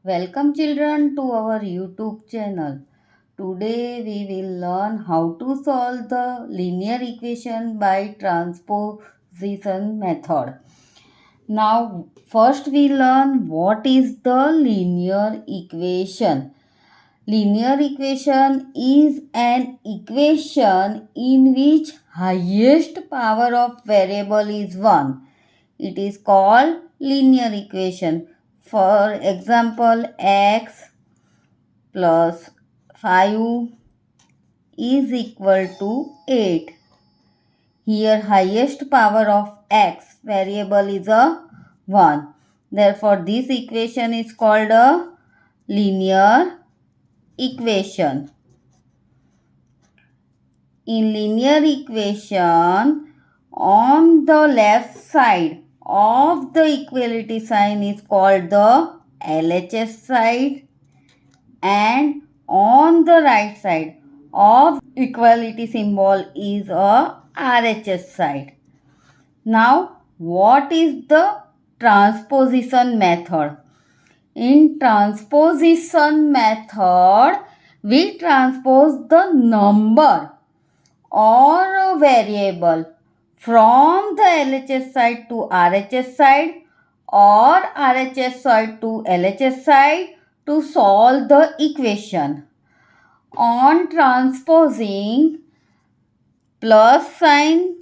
Welcome children to our YouTube channel. Today we will learn how to solve the linear equation by transposition method. Now first we learn what is the linear equation. Linear equation is an equation in which highest power of variable is 1. It is called linear equation. For example, x plus 5 is equal to 8. Here highest power of x variable is a 1. Therefore, this equation is called a linear equation. In linear equation, on the left side of the equality sign is called the LHS side, and on the right side of equality symbol is a RHS side. Now, what is the transposition method? In transposition method, we transpose the number or a variable from the LHS side to RHS side or RHS side to LHS side to solve the equation. On transposing, plus sign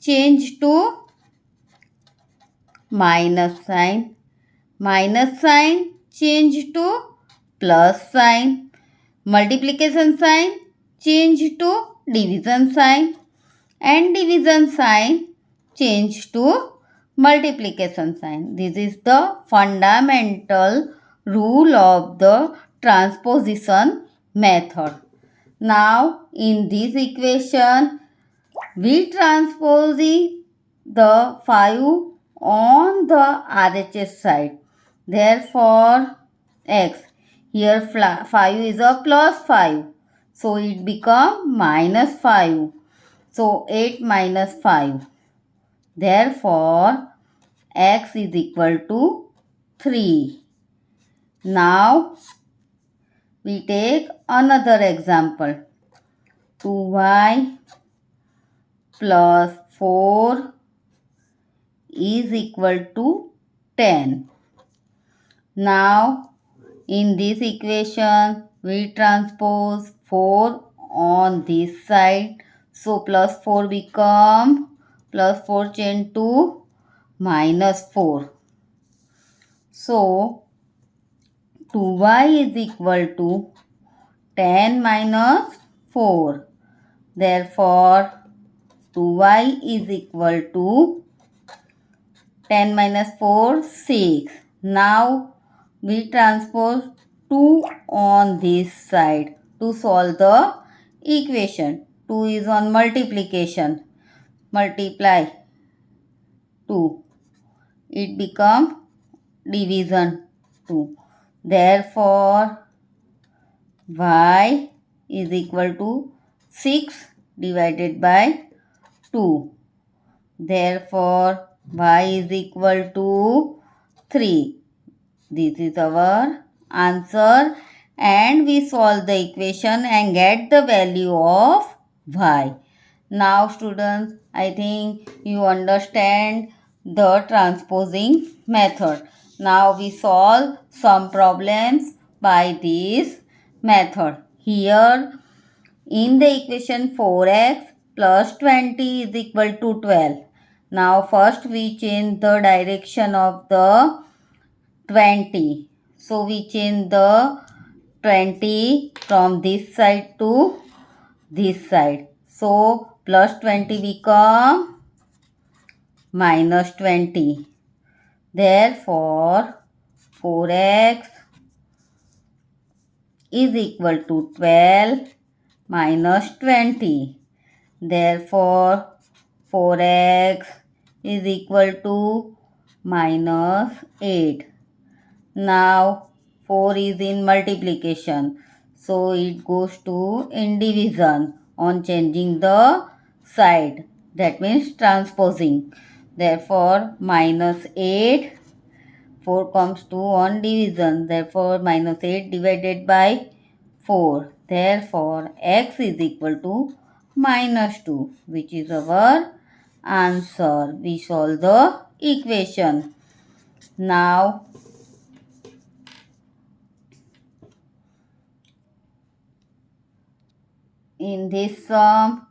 change to minus sign, minus sign change to plus sign, multiplication sign change to division sign, and division sign change to multiplication sign. This is the fundamental rule of the transposition method. Now, in this equation, we transpose the 5 on the RHS side. Therefore, x. Here 5 is a plus 5. So, it becomes minus 5. So, 8 minus 5. Therefore, x is equal to 3. Now, we take another example. 2y plus 4 is equal to 10. Now, in this equation, we transpose 4 on this side. So, plus 4 become plus 4 change to minus 4. So, 2y is equal to 10 minus 4. Therefore, 2y is equal to 10 minus 4, 6. Now, we transpose 2 on this side to solve the equation. 2 is on multiplication. Multiply 2. It becomes division 2. Therefore, y is equal to 6 divided by 2. Therefore, y is equal to 3. This is our answer, and we solve the equation and get the value of y. Now students, I think you understand the transposing method. Now we solve some problems by this method. Here in the equation 4x plus 20 is equal to 12. Now first we change the direction of the 20. So we change the 20 from this side to this side. So plus 20 become minus 20. Therefore 4x is equal to 12 minus 20. Therefore 4x is equal to minus 8. Now 4 is in multiplication, so it goes to in division on changing the side. That means transposing. Therefore minus 8 4 comes 2 on division. Therefore, minus 8 divided by 4. Therefore, x is equal to minus 2, which is our answer. We solve the equation. Now, in this sum,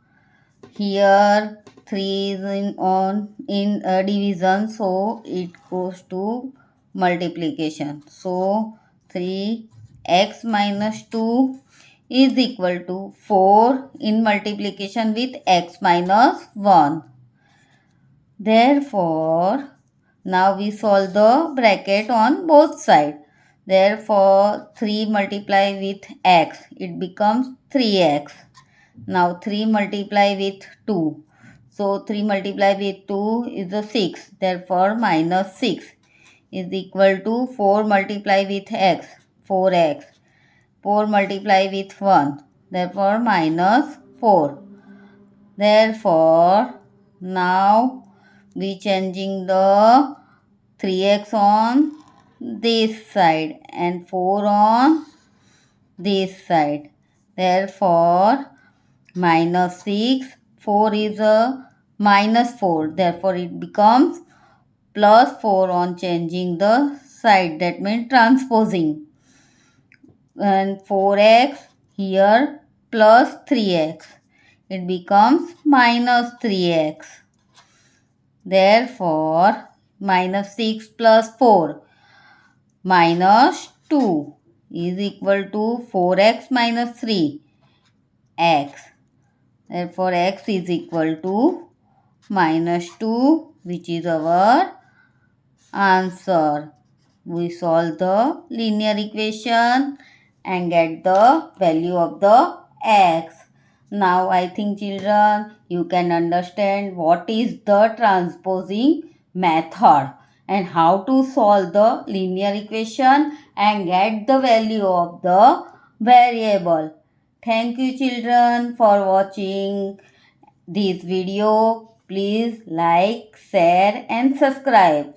here 3 is in division, so it goes to multiplication. So 3x minus 2 is equal to 4 in multiplication with x minus 1. Therefore, now we solve the bracket on both sides. Therefore, 3 multiply with x, it becomes 3x. Now 3 multiply with 2. So 3 multiply with 2 is a 6. Therefore, minus 6 is equal to 4 multiply with x, 4x. 4 multiply with 1. Therefore, minus 4. Therefore, now we changing the 3x on this side and 4 on this side. Therefore, minus 6, 4 is a minus 4. Therefore, it becomes plus 4 on changing the side. That means transposing. And 4x here plus 3x. It becomes minus 3x. Therefore, minus 6 plus 4 minus 2 is equal to 4x minus 3 x. Therefore, x is equal to minus 2, which is our answer. We solve the linear equation and get the value of the x. Now I think children you can understand what is the transposing method and how to solve the linear equation and get the value of the variable. Thank you children for watching this video. Please like, share and subscribe.